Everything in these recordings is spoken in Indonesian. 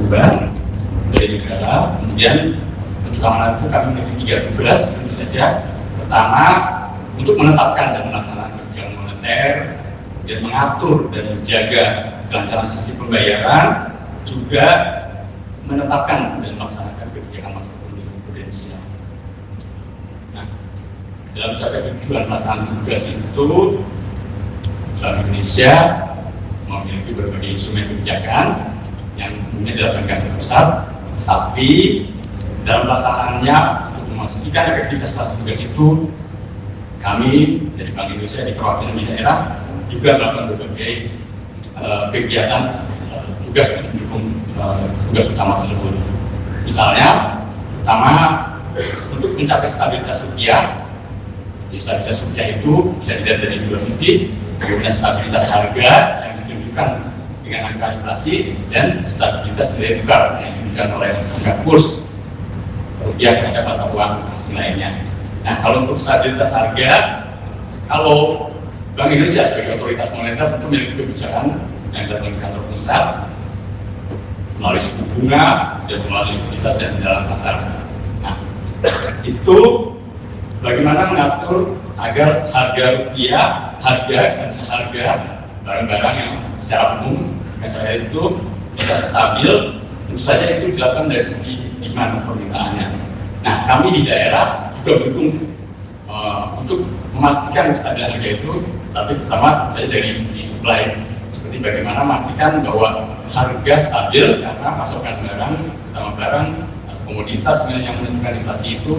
beban dari negara. Kemudian untuk keamanan itu kami memiliki 3 tugas tentu saja. Pertama, untuk menetapkan dan melaksanakan kebijakan moneter, dan mengatur dan menjaga kelancaran sistem pembayaran, juga menetapkan dan melaksanakan kebijakan makroekonomi prudensial. Nah, dalam mencapai tujuan pelaksanaan tugas itu, Bank Indonesia memiliki berbagai instrumen kebijakan yang kemudian dilakukan Kantor Pusat, tapi dalam pelaksanaannya untuk memastikan efektivitas pelaksanaan tugas itu, kami dari Bank Indonesia di perwakilan di daerah juga melakukan berbagai kegiatan tugas untuk mendukung tugas utama tersebut. Misalnya, pertama untuk mencapai stabilitas rupiah. Stabilitas rupiah itu bisa dilihat dari 2 sisi, bagaimana stabilitas harga yang ditunjukkan dengan angka inflasi dan stabilitas nilai tukar yang ditunjukkan oleh angka kurs rupiah terhadap mata uang asing lainnya. Nah, kalau untuk stabilitas harga, kalau Bank Indonesia sebagai otoritas moneter tentu memiliki kebijakan yang dilakukan Kantor Pusat melalui suku bunga dan melalui likuiditas dan dalam pasar. Nah, itu bagaimana mengatur agar harga rupiah, harga barang-barang yang secara umum misalnya itu bisa stabil. Tentu saja itu dilakukan dari sisi demand permintaannya. Nah, kami di daerah juga mendukung untuk memastikan stabil harga itu, tapi terutama saya dari sisi supply, seperti bagaimana memastikan bahwa harga stabil karena pasokan barang, terutama barang atau komoditas yang menentukan inflasi itu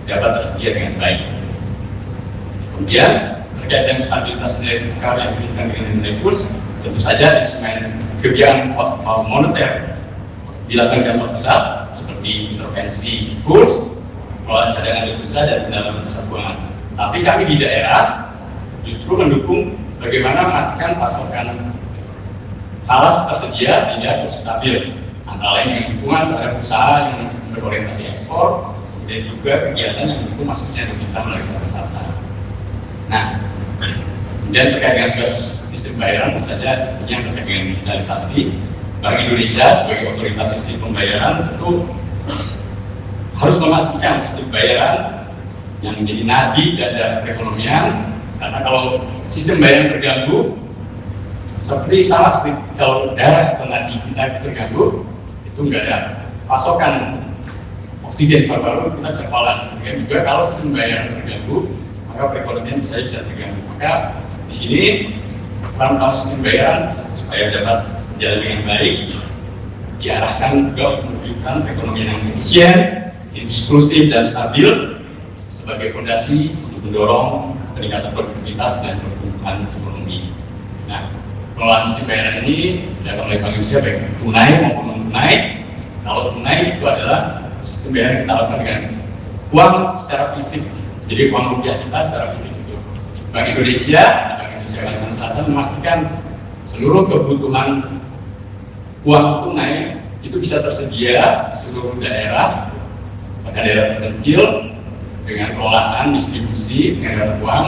dapat tersedia dengan baik. Kemudian terkait dengan stabilitas nilai tukar yang menentukan dengan nilai kurs, tentu saja instrumen kebijakan moneter dilakukan Kantor Pusat seperti intervensi kurs, pengelolaan cadangan devisa dan pendalaman pasar keuangan. Tapi kami di daerah justru mendukung bagaimana memastikan pasokan falas tersedia sehingga terus stabil, antara lain dengan dukungan terhadap usaha yang berorientasi ekspor dan juga kegiatan yang mendukung masuknya devisa melalui pariwisata. Nah, kemudian terkait dengan tugas sistem pembayaran, tentu saja ini yang terkait dengan digitalisasi. Bank Indonesia sebagai otoritas sistem pembayaran tentu harus memastikan sistem pembayaran yang menjadi nadi dan perekonomian, karena kalau sistem pembayaran terganggu, seperti kalau darah atau nadi kita terganggu, itu nggak ada pasokan oksigen paru-paru, kita bisa kolaps. Demikian juga kalau sistem pembayaran terganggu, maka perekonomian bisa terganggu. Maka di sini peran utama sistem pembayaran supaya dapat jalan dengan baik diarahkan juga untuk mewujudkan perekonomian yang efisien, inklusif dan stabil sebagai fondasi untuk mendorong peningkatan produktivitas dan pertumbuhan ekonomi. Nah, pengelolaan sistem pembayaran ini dilakukan oleh Bank Indonesia baik tunai maupun non tunai. Kalau tunai itu adalah sistem pembayaran yang kita lakukan dengan uang secara fisik, jadi uang rupiah kita secara fisik itu. Bank Indonesia Kalimantan Selatan memastikan seluruh kebutuhan uang tunai itu bisa tersedia di seluruh daerah, bahkan daerah terpencil, dengan pengelolaan distribusi pengedar uang,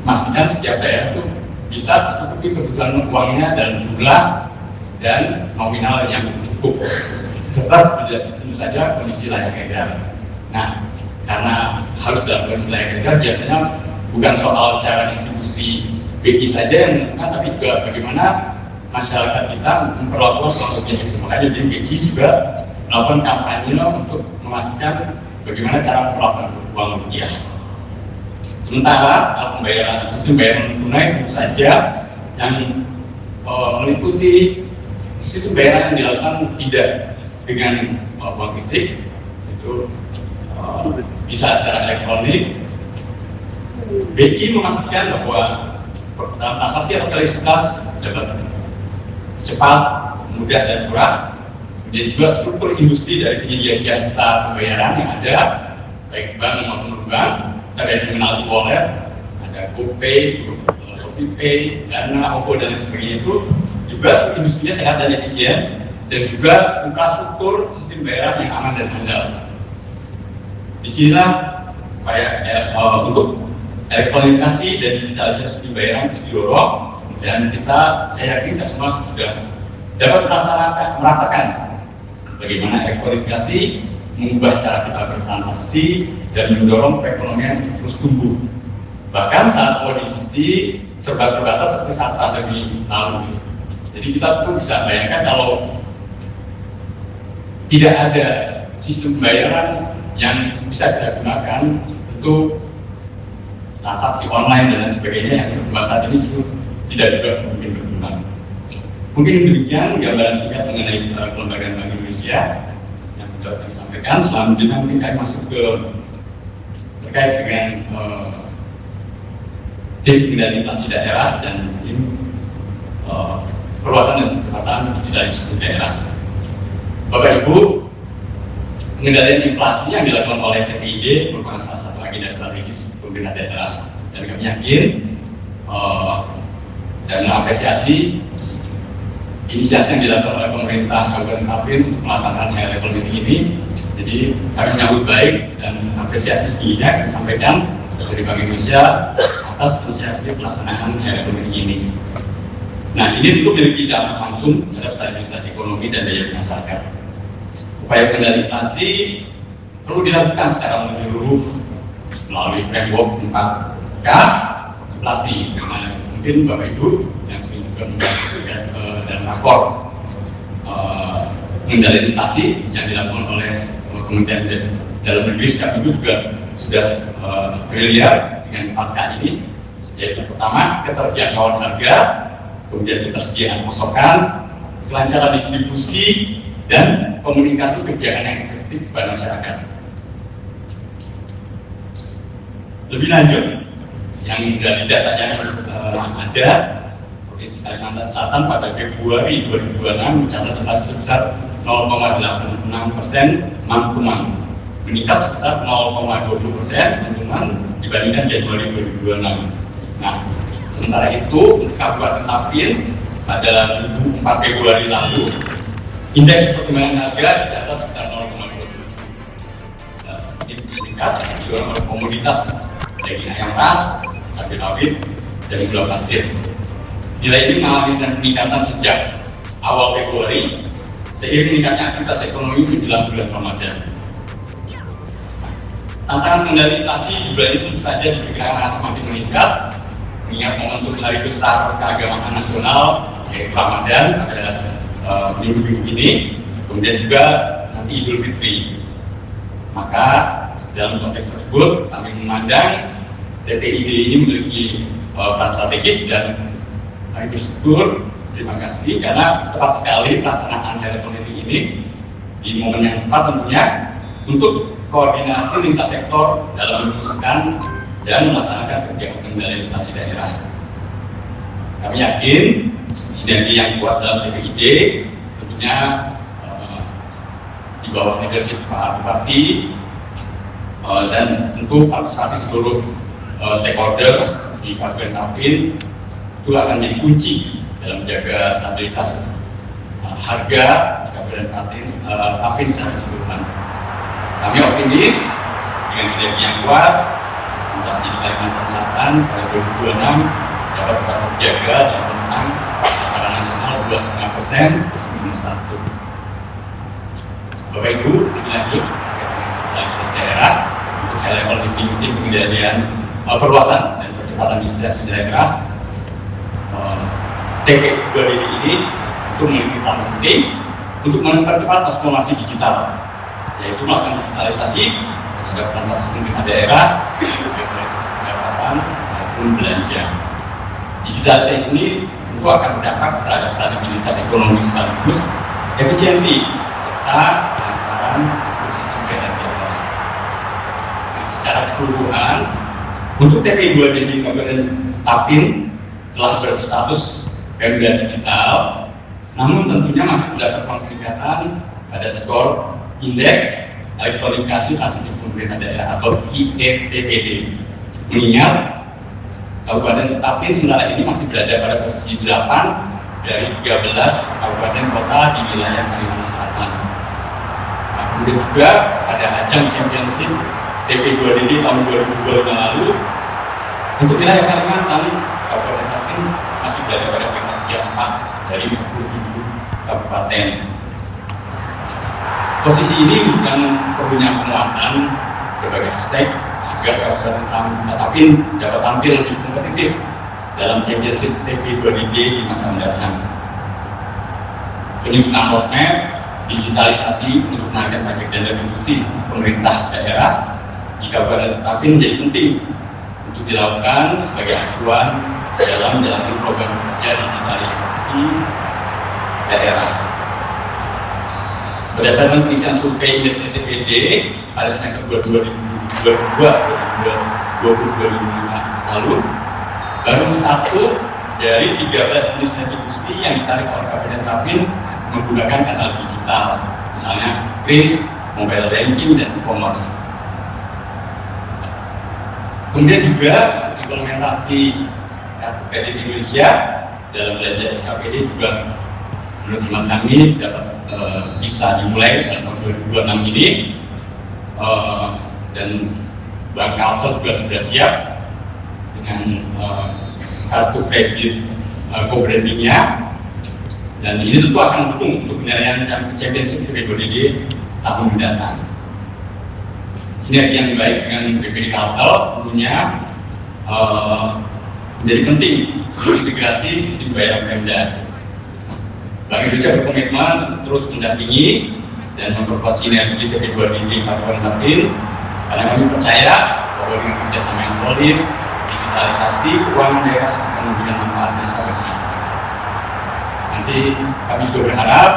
memastikan setiap daerah itu bisa tercukupi kebutuhan uangnya dalam jumlah dan nominal yang cukup, serta tentu saja kondisi layak edar. Nah, karena harus dalam kondisi layak edar, biasanya bukan soal cara distribusi BI saja yang menentukan, tapi juga bagaimana masyarakat kita memperlakukan soal rupiah itu. Makanya di BI juga melakukan kampanye untuk memastikan bagaimana cara memperlakukan uang rupiah. Sementara pembayaran sistem pembayaran tunai tentu saja yang meliputi sistem pembayaran yang dilakukan tidak dengan uang fisik, itu bisa secara elektronik. BI memastikan bahwa transaksi atau likuiditas dapat cepat, mudah dan murah. Dan juga struktur industri dari penyedia jasa pembayaran yang ada, baik bank maupun non-bank. Kita ada mengenal e-wallet, ada GoPay, ShopeePay, Dana, OVO dan lain sebagainya, itu juga struktur industrinya sehat dan efisien, dan juga infrastruktur sistem pembayaran yang aman dan handal. Disinilah untuk elektronifikasi dan digitalisasi pembayaran didorong, dan saya yakin kita semua sudah dapat merasakan bagaimana elektronifikasi mengubah cara kita bertransaksi dan mendorong perekonomian terus tumbuh. Bahkan saat kondisi serba terbatas seperti saat pandemi lalu. Jadi kita pun bisa bayangkan kalau tidak ada sistem pembayaran yang bisa kita gunakan untuk transaksi online dan lain sebagainya yang berkembang saat ini tidak juga mungkin berkembang. Mungkin demikian gambaran singkat mengenai kelembagaan Bank Indonesia yang sudah kami sampaikan. Selanjutnya mungkin kami masuk ke terkait dengan tim kendali inflasi daerah dan tim perluasan dan percepatan digitalisasi daerah. Bapak Ibu, pengendalian inflasi yang dilakukan oleh TPID merupakan salah satu agenda strategis pemerintah daerah, dan kami yakin dan mengapresiasi inisiasi yang dilakukan oleh pemerintah Kabupaten Tapin untuk melaksanakan high level meeting ini. Jadi kami menyambut baik dan apresiasi setingginya kami sampaikan dari Bank Indonesia atas inisiatif pelaksanaan high level meeting ini. Nah, ini tentu memiliki dampak langsung terhadap stabilitas ekonomi dan daya beli masyarakat. Upaya kendali inflasi perlu dilakukan secara menyeluruh melalui framework 4K inflasi. Nah, mungkin Bapak Ibu yang sering juga menyampaikan dalam rakor pengendalian inflasi yang dilakukan oleh Kementerian Dalam Negeri kami juga sudah familiar dengan 4K ini, yaitu pertama keterjangkauan harga, kemudian ketersediaan pasokan, kelancaran distribusi, dan komunikasi kebijakan yang efektif kepada masyarakat. Lebih lanjut, yang dari data yang ada, Provinsi Kalimantan Selatan pada Februari 2026 mencatat inflasi sebesar 0,86% month-to-month, meningkat sebesar 0,20% month-to-month dibandingkan Januari 2026. Nah, sementara itu untuk Kabupaten Tapin pada 4 Februari lalu, indeks perkembangan harga di atas sekitar 0,27. Ini meningkat didorong oleh komoditas daging ayam ras, cabai rawit, dan gula pasir. Nilai ini mengalami peningkatan sejak awal Februari seiring meningkatnya aktivitas ekonomi menjelang bulan Ramadan. Tantangan kendali inflasi di bulan itu tentu saja diperkirakan akan semakin meningkat mengingat momentum hari besar keagamaan nasional yaitu Ramadan pada minggu ini, kemudian juga nanti Idul Fitri. Maka dalam konteks tersebut kami memandang TPID ini memiliki peran strategis dan kami bersyukur, terima kasih karena tepat sekali pelaksanaan HLMT ini di momen yang tepat tentunya untuk koordinasi lintas sektor dalam merumuskan dan melaksanakan kebijakan pengendalian inflasi daerah. Kami yakin sinergi yang kuat dalam TPID tentunya di bawah leadership Pak Bupati dan tentu partisipasi seluruh stakeholder di Kabupaten Tapin itu akan menjadi kunci dalam menjaga stabilitas harga di Kabupaten Tapin secara keseluruhan. Kami optimis dengan sinergi yang kuat, inflasi di Kalimantan Selatan pada 2026 dapat tetap terjaga dan menentang sasaran nasional 2,5% plus minus 1. Bapak Ibu, lebih lanjut setelah daerah untuk high level meeting pengendalian perluasan dan percepatan digitalisasi daerah. TP2DD ini itu memiliki peran penting untuk mempercepat transformasi digital, yaitu melakukan digitalisasi terhadap transaksi pemerintah daerah, pendapatan maupun belanja. Digitalisasi ini tentu akan berdampak terhadap stabilitas ekonomi sekaligus efisiensi serta kelancaran sistem pembayaran daerah. Nah, secara keseluruhan, untuk TP2DD Kabupaten Tapin telah berstatus Pemda digital, namun tentunya masih terdapat peningkatan pada skor indeks elektronifikasi transaksi pemerintah daerah atau IETPD. Mengingat Kabupaten Tapin sementara ini masih berada pada posisi 8 dari 13 kabupaten kota di wilayah Kalimantan Selatan. Nah, kemudian juga pada ajang championship TP2DD tahun 2025 lalu, untuk wilayah Kalimantan, Kabupaten Tapin masih berada pada peringkat 4 dari 57 kabupaten. Posisi ini menunjukkan perlunya penguatan berbagai aspek agar Kabupaten Tapin dapat tampil lebih kompetitif dalam Championship TV 2DG di masa mendatang. Penyusunan roadmap digitalisasi untuk menaikkan pajak dan retribusi pemerintah daerah di Kabupaten Tapin menjadi penting untuk dilakukan sebagai acuan dalam menjalankan program kerja digitalisasi daerah. Berdasarkan pengisian survei Indeks TPD pada semester 2022 lalu, baru satu dari 13 jenis retribusi yang ditarik oleh Kabupaten Tapin menggunakan kanal digital, misalnya kris, mobile banking, dan e-commerce. Kemudian juga implementasi kartu kredit Indonesia dalam belanja SKPD juga menurut teman kami dapat bisa dimulai dalam tahun 2026 ini, dan Bank Kalsel juga sudah siap dengan kartu kredit co-brandingnya, dan ini tentu akan mendukung untuk penyelesaian Championship TV2DG tahun mendatang. Sinergi yang baik dengan BPD Kalsel tentunya menjadi penting untuk integrasi sistem pembayaran Pemda. Bank Indonesia berkomitmen untuk terus mendampingi dan memperkuat sinergi TV2DG Kabupaten Tapin, karena kami percaya bahwa dengan kerjasama yang solid, digitalisasi keuangan daerah akan memberikan manfaat yang bagi masyarakat. Nanti kami juga berharap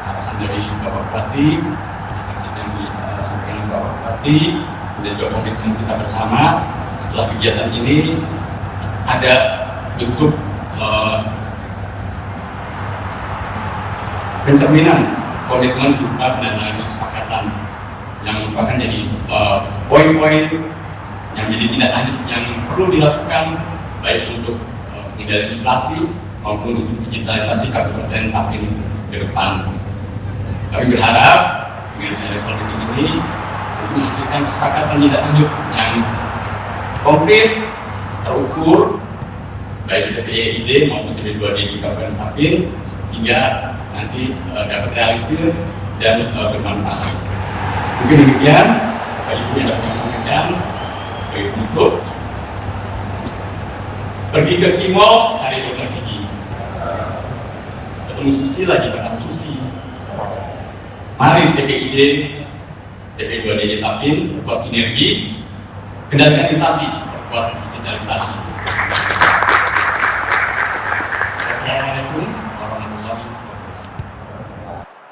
arahan dari Bapak Bupati, yang disampaikan Bapak Bupati, dan juga komitmen kita bersama setelah kegiatan ini ada bentuk pencerminan komitmen berupa dan kesepakatan yang merupakan jadi poin-poin yang jadi tindak lanjut yang perlu dilakukan baik untuk mengendalikan inflasi maupun untuk digitalisasi Kabupaten Tapin ke depan. Kami berharap dengan hasil politik ini untuk menghasilkan kesepakatan tindak lanjut yang konkret, terukur, baik TPID maupun TP2D di Kabupaten Tapin, sehingga nanti dapat realisir dan bermanfaat. Mungkin demikian, Bapak Ibu yang dapat saya sampaikan sebagai penutup. Pergi ke Kimo, cari dokter gigi. Ketemu Susi lagi makan sushi. Mari TPID, TP2DG Tapin, perkuat sinergi, kendalikan inflasi, perkuat digitalisasi.